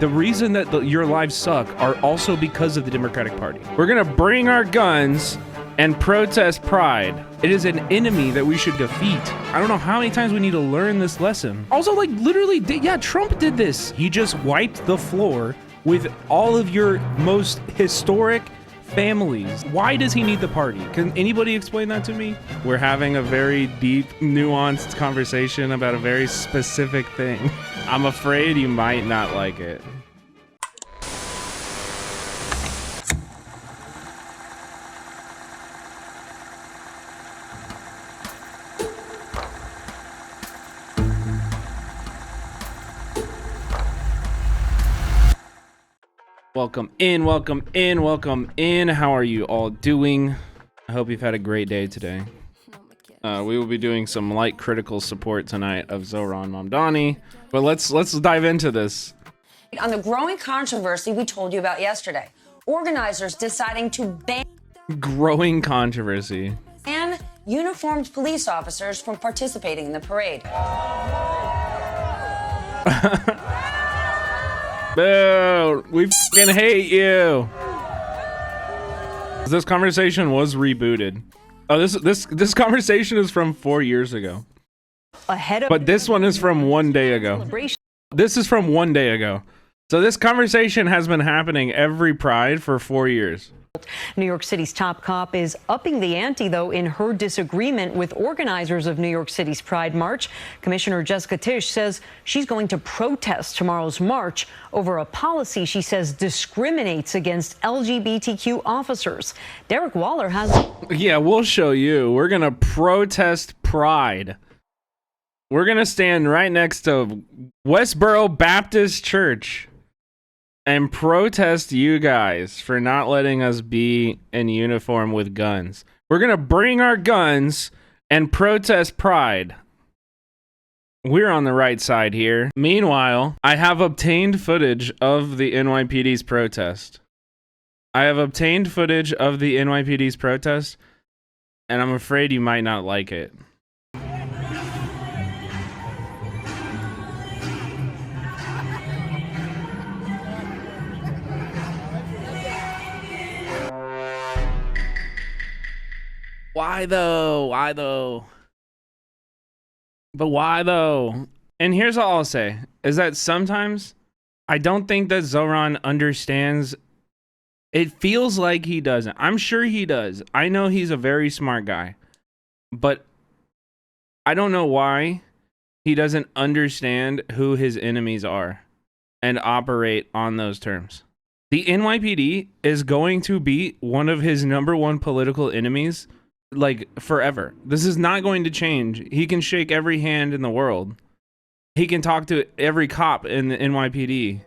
The reason that your lives suck are also because of the Democratic Party. We're gonna bring our guns and protest pride. It is an enemy that we should defeat. I don't know how many times we need to learn this lesson. Also, like, literally, yeah, Trump did this. He just wiped the floor with all of your most historic families. Why does he need the party? Can anybody explain that to me? We're having a very deep, nuanced conversation about a very specific thing. I'm afraid you might not like it. Welcome in, welcome in, welcome in. How are you all doing? I hope you've had a great day today. We will be doing some light critical support tonight of Zohran Mamdani, but let's dive into this. On the growing controversy we told you about yesterday, organizers deciding to ban uniformed police officers from participating in the parade. Boo! We fucking hate you. This conversation was rebooted. Oh, this conversation is from 4 years ago. But this one is from 1 day ago. This is from 1 day ago. So this conversation has been happening every Pride for 4 years. New York City's top cop is upping the ante, though, in her disagreement with organizers of New York City's Pride March. Commissioner Jessica Tisch says she's going to protest tomorrow's march over a policy she says discriminates against LGBTQ officers. Derek Waller has... Yeah, we'll show you. We're going to protest Pride. We're going to stand right next to Westboro Baptist Church and protest you guys for not letting us be in uniform with guns. We're gonna bring our guns and protest Pride. We're on the right side here. Meanwhile, I have obtained footage of the NYPD's protest. And I'm afraid you might not like it. Why though? Why though? But why though? And here's all I'll say, is that sometimes I don't think that Zohran understands. It feels like he doesn't. I'm sure he does. I know he's a very smart guy. But I don't know why he doesn't understand who his enemies are and operate on those terms. The NYPD is going to be one of his #1 political enemies, like, forever. This is not going to change. He can shake every hand in the world. He can talk to every cop in the NYPD,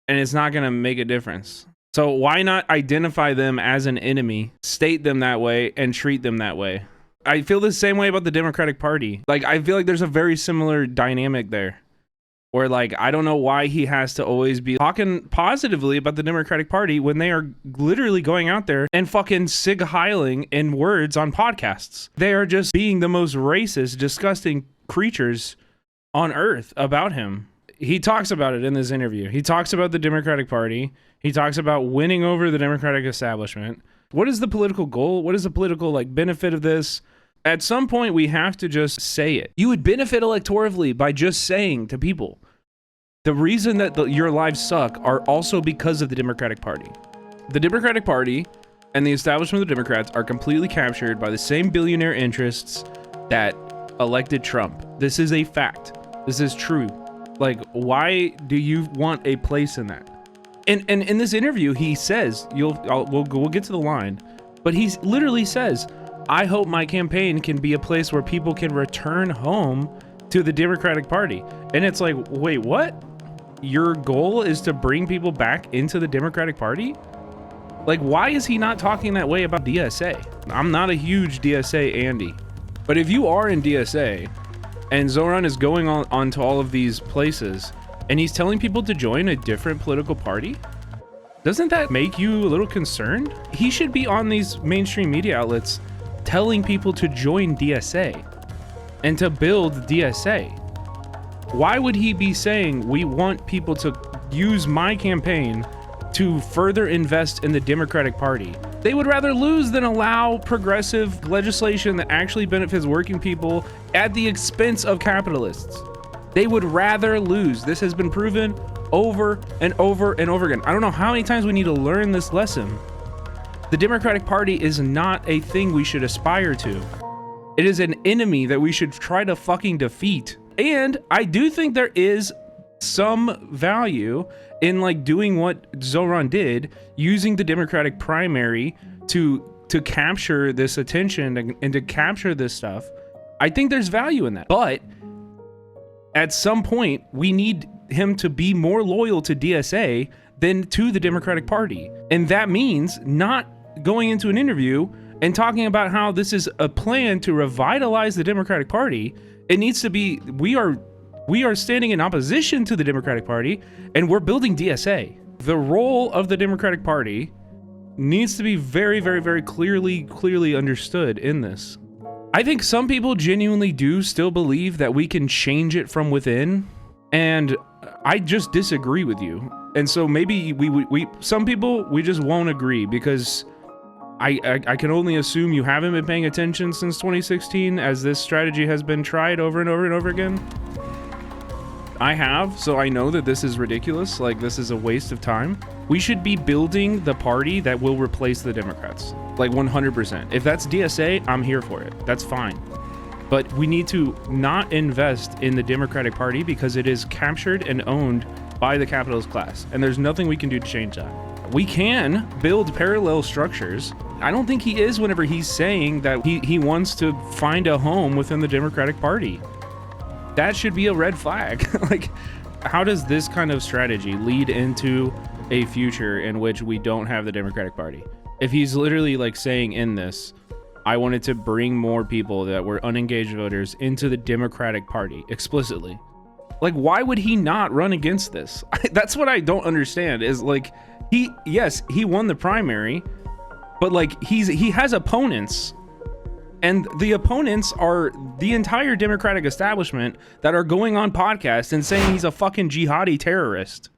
and it's not going to make a difference. So why not identify them as an enemy, state them that way, and treat them that way? I feel the same way about the Democratic Party. Like, I feel like there's a very similar dynamic there. Or, like, I don't know why he has to always be talking positively about the Democratic Party when they are literally going out there and fucking sig heiling in words on podcasts. They are just being the most racist, disgusting creatures on earth about him. He talks about it in this interview. He talks about the Democratic Party. He talks about winning over the Democratic establishment. What is the political goal? What is the political, like, benefit of this? At some point, we have to just say it. You would benefit electorally by just saying to people, the reason that your lives suck are also because of the Democratic Party. The Democratic Party and the establishment of the Democrats are completely captured by the same billionaire interests that elected Trump. This is a fact. This is true. Like, why do you want a place in that? And in this interview, he says, we'll get to the line, but he literally says, I hope my campaign can be a place where people can return home to the Democratic Party. And it's like, wait, what? Your goal is to bring people back into the Democratic Party? Like, why is he not talking that way about DSA? I'm not a huge DSA Andy, but if you are in DSA and Zohran is going on to all of these places and he's telling people to join a different political party, doesn't that make you a little concerned? He should be on these mainstream media outlets telling people to join DSA and to build DSA. Why would he be saying we want people to use my campaign to further invest in the Democratic Party. They would rather lose than allow progressive legislation that actually benefits working people at the expense of capitalists. They would rather lose. This has been proven over and over and over again. I don't know how many times we need to learn this lesson. The Democratic Party is not a thing we should aspire to. It is an enemy that we should try to fucking defeat. And I do think there is some value in like doing what Zohran did, using the Democratic primary to capture this attention and to capture this stuff. I think there's value in that. But at some point, we need him to be more loyal to DSA than to the Democratic Party. And that means not going into an interview and talking about how this is a plan to revitalize the Democratic Party. It needs to be, we are standing in opposition to the Democratic Party, and we're building DSA. The role of the Democratic Party needs to be very, very, very clearly understood in this. I think some people genuinely do still believe that we can change it from within, and I just disagree with you. And so maybe some people, we just won't agree, because I can only assume you haven't been paying attention since 2016, as this strategy has been tried over and over and over again. I have, so I know that this is ridiculous. Like, this is a waste of time. We should be building the party that will replace the Democrats. Like 100%. If that's DSA, I'm here for it. That's fine. But we need to not invest in the Democratic Party because it is captured and owned by the capitalist class. And there's nothing we can do to change that. We can build parallel structures. I don't think he is whenever he's saying that he wants to find a home within the Democratic Party. That should be a red flag. Like, how does this kind of strategy lead into a future in which we don't have the Democratic Party? If he's literally like saying in this, I wanted to bring more people that were unengaged voters into the Democratic Party explicitly. Like, why would he not run against this? That's what I don't understand, is like, he won the primary, but like he has opponents. And the opponents are the entire Democratic establishment that are going on podcasts and saying he's a fucking jihadi terrorist.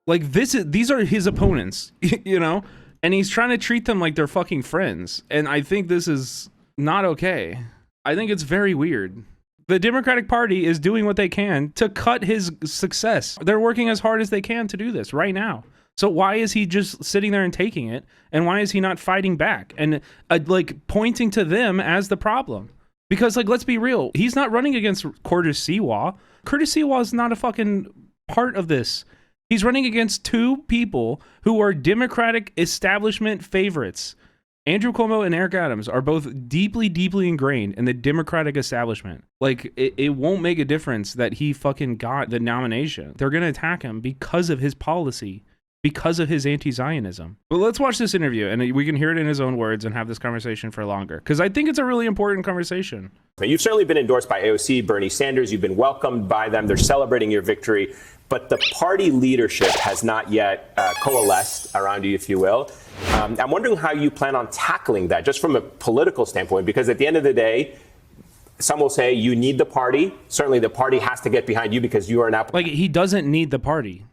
Like, these are his opponents, you know? And he's trying to treat them like they're fucking friends. And I think this is not okay. I think it's very weird. The Democratic Party is doing what they can to cut his success. They're working as hard as they can to do this right now. So why is he just sitting there and taking it? And why is he not fighting back and like pointing to them as the problem? Because, like, let's be real. He's not running against Curtis Siwa. Curtis Siwa is not a fucking part of this. He's running against two people who are Democratic establishment favorites. Andrew Cuomo and Eric Adams are both deeply, deeply ingrained in the Democratic establishment. Like, it won't make a difference that he fucking got the nomination. They're going to attack him because of his policy, because of his anti-Zionism. But let's watch this interview and we can hear it in his own words and have this conversation for longer, because I think it's a really important conversation. You've certainly been endorsed by AOC, Bernie Sanders. You've been welcomed by them. They're celebrating your victory. But the party leadership has not yet coalesced around you, if you will. I'm wondering how you plan on tackling that, just from a political standpoint, because at the end of the day, some will say you need the party. Certainly the party has to get behind you because you are now. Like, he doesn't need the party.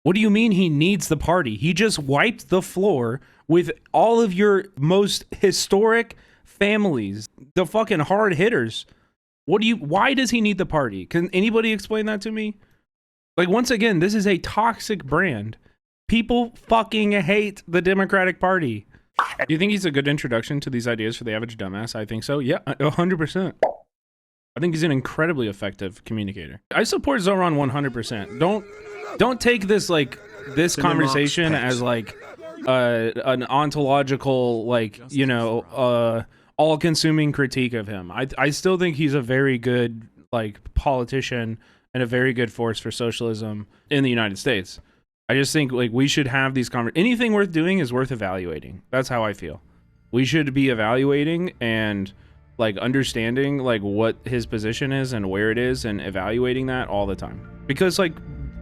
What do you mean he needs the party? He just wiped the floor with all of your most historic families, the fucking hard hitters. Why does he need the party? Can anybody explain that to me? Like, once again, this is a toxic brand. People fucking hate the Democratic Party. Do you think he's a good introduction to these ideas for the average dumbass? I think so. Yeah, 100%. I think he's an incredibly effective communicator. I support Zohran 100%. Don't take this conversation as like an ontological, like, you know, all-consuming critique of him. I still think he's a very good, like, politician and a very good force for socialism in the United States. I just think, like, we should have these anything worth doing is worth evaluating. That's how I feel. We should be evaluating and, like, understanding, like, what his position is and where it is, and evaluating that all the time. Because, like,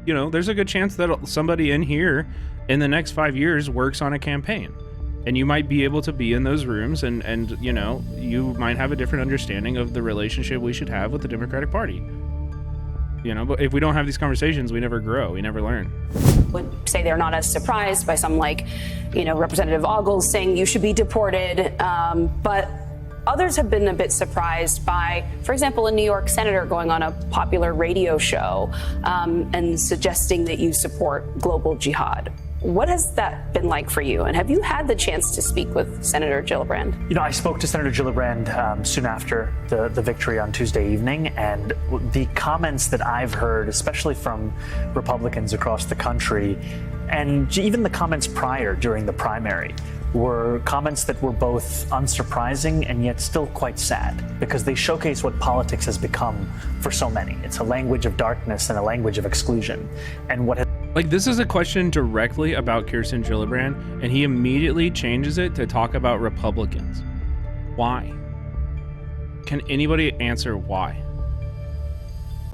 you know, there's a good chance that somebody in here in the next 5 years works on a campaign, and you might be able to be in those rooms and you know, you might have a different understanding of the relationship we should have with the Democratic Party. you know, but if we don't have these conversations, we never grow, we never learn. Would say they're not as surprised by some, like, you know, Representative Ogles saying you should be deported, but others have been a bit surprised by, for example, a New York senator going on a popular radio show and suggesting that you support global jihad. What has that been like for you? And have you had the chance to speak with Senator Gillibrand? You know, I spoke to Senator Gillibrand soon after the victory on Tuesday evening, and the comments that I've heard, especially from Republicans across the country, and even the comments prior during the primary, were comments that were both unsurprising and yet still quite sad, because they showcase what politics has become for so many. It's a language of darkness and a language of exclusion. And what has Like, this is a question directly about Kirsten Gillibrand, and he immediately changes it to talk about Republicans. Why? Can anybody answer why?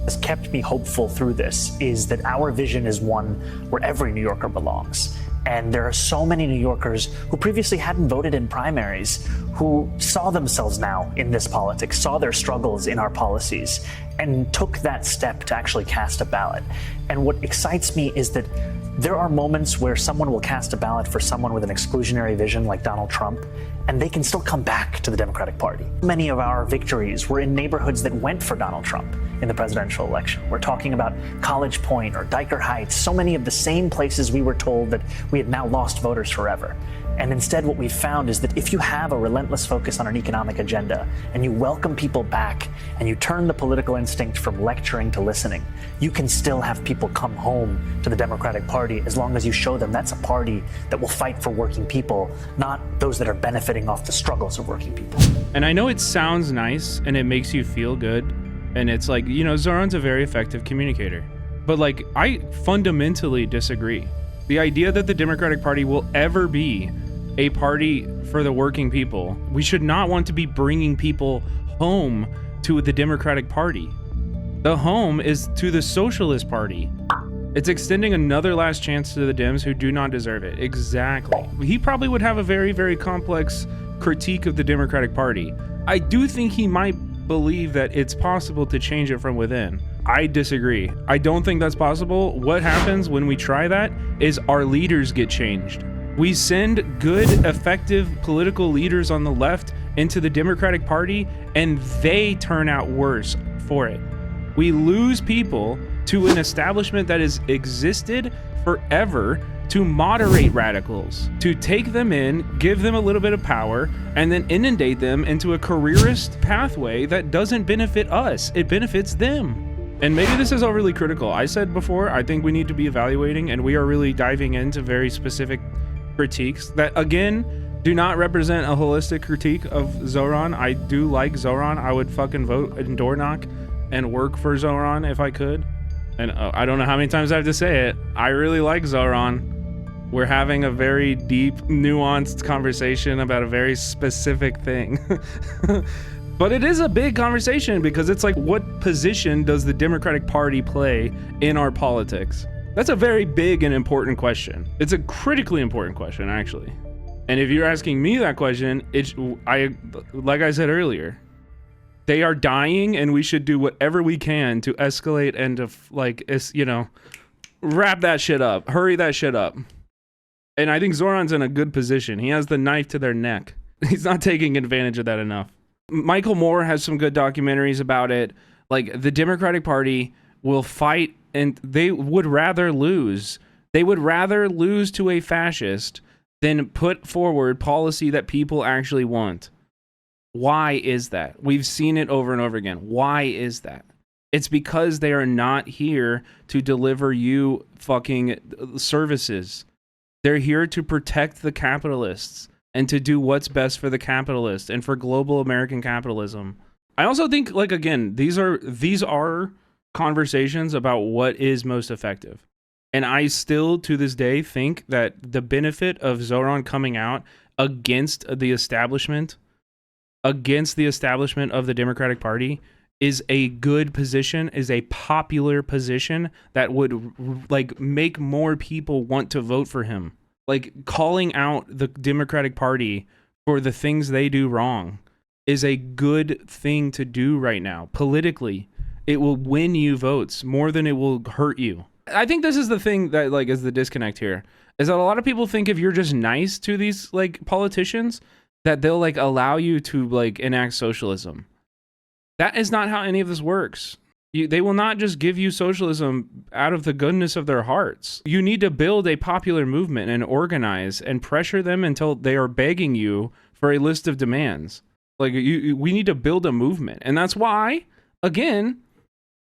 has kept me hopeful through this is that our vision is one where every New Yorker belongs. And there are so many New Yorkers who previously hadn't voted in primaries, who saw themselves now in this politics, saw their struggles in our policies, and took that step to actually cast a ballot. And what excites me is that there are moments where someone will cast a ballot for someone with an exclusionary vision like Donald Trump, and they can still come back to the Democratic Party. Many of our victories were in neighborhoods that went for Donald Trump in the presidential election. We're talking about College Point or Diker Heights, so many of the same places we were told that we had now lost voters forever. And instead what we've found is that if you have a relentless focus on an economic agenda and you welcome people back and you turn the political instinct from lecturing to listening, you can still have people come home to the Democratic Party as long as you show them that's a party that will fight for working people, not those that are benefiting off the struggles of working people. And I know it sounds nice and it makes you feel good. And it's like, you know, Zohran's a very effective communicator. But like, I fundamentally disagree. The idea that the Democratic Party will ever be a party for the working people, we should not want to be bringing people home to the Democratic Party. The home is to the Socialist Party. It's extending another last chance to the Dems who do not deserve it. Exactly. He probably would have a very, very complex critique of the Democratic Party. I do think he might believe that it's possible to change it from within. I disagree. I don't think that's possible. What happens when we try that is our leaders get changed. We send good, effective political leaders on the left into the Democratic Party, and they turn out worse for it. We lose people to an establishment that has existed forever to moderate radicals, to take them in, give them a little bit of power, and then inundate them into a careerist pathway that doesn't benefit us. It benefits them. And maybe this is overly critical. I said before, I think we need to be evaluating, and we are really diving into very specific critiques that, again, do not represent a holistic critique of Zohran. I do like Zohran. I would fucking vote and door knock and work for Zohran if I could. And I don't know how many times I have to say it. I really like Zohran. We're having a very deep, nuanced conversation about a very specific thing. But it is a big conversation because it's like, what position does the Democratic Party play in our politics? That's a very big and important question. It's a critically important question, actually. And if you're asking me that question, like I said earlier, they are dying, and we should do whatever we can to escalate and to, wrap that shit up, hurry that shit up. And I think Zohran's in a good position. He has the knife to their neck. He's not taking advantage of that enough. Michael Moore has some good documentaries about it. Like, the Democratic Party will fight, and they would rather lose. They would rather lose to a fascist than put forward policy that people actually want. Why is that? We've seen it over and over again. Why is that? It's because they are not here to deliver you fucking services. They're here to protect the capitalists and to do what's best for the capitalists and for global American capitalism. I also think, like, again, these are conversations about what is most effective. And I still, to this day, think that the benefit of Zohran coming out against the establishment of the Democratic Party is a good position, is a popular position that would, like, make more people want to vote for him. Like, calling out the Democratic Party for the things they do wrong is a good thing to do right now, politically. it will win you votes more than it will hurt you. I think this is the thing that like is the disconnect here, is that a lot of people think if you're just nice to these like politicians that they'll like allow you to like enact socialism. That is not how any of this works. They will not just give you socialism out of the goodness of their hearts. You need to build a popular movement and organize and pressure them until they are begging you for a list of demands. Like we need to build a movement. And that's why, again,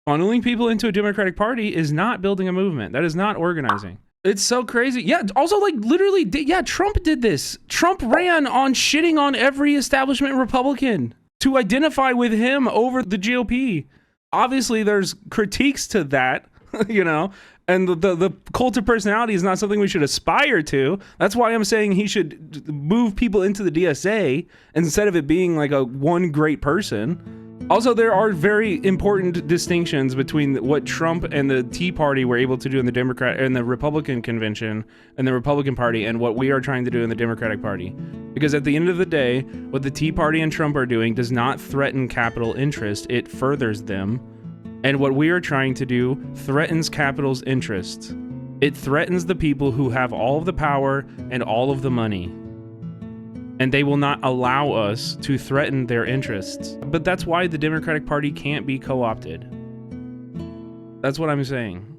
funneling people into a Democratic Party is not building a movement. That is not organizing. It's so crazy. Yeah, also like literally, yeah, Trump did this. Trump ran on shitting on every establishment Republican to identify with him over the GOP. Obviously, there's critiques to that, you know, and the cult of personality is not something we should aspire to. That's why I'm saying he should move people into the DSA instead of it being like a one great person. Also, there are very important distinctions between what Trump and the Tea Party were able to do in the Democrat and the Republican convention and the Republican Party and what we are trying to do in the Democratic Party. Because at the end of the day, what the Tea Party and Trump are doing does not threaten capital interest, it furthers them. And what we are trying to do threatens capital's interests. It threatens the people who have all of the power and all of the money. And they will not allow us to threaten their interests. But that's why the Democratic Party can't be co-opted. That's what I'm saying.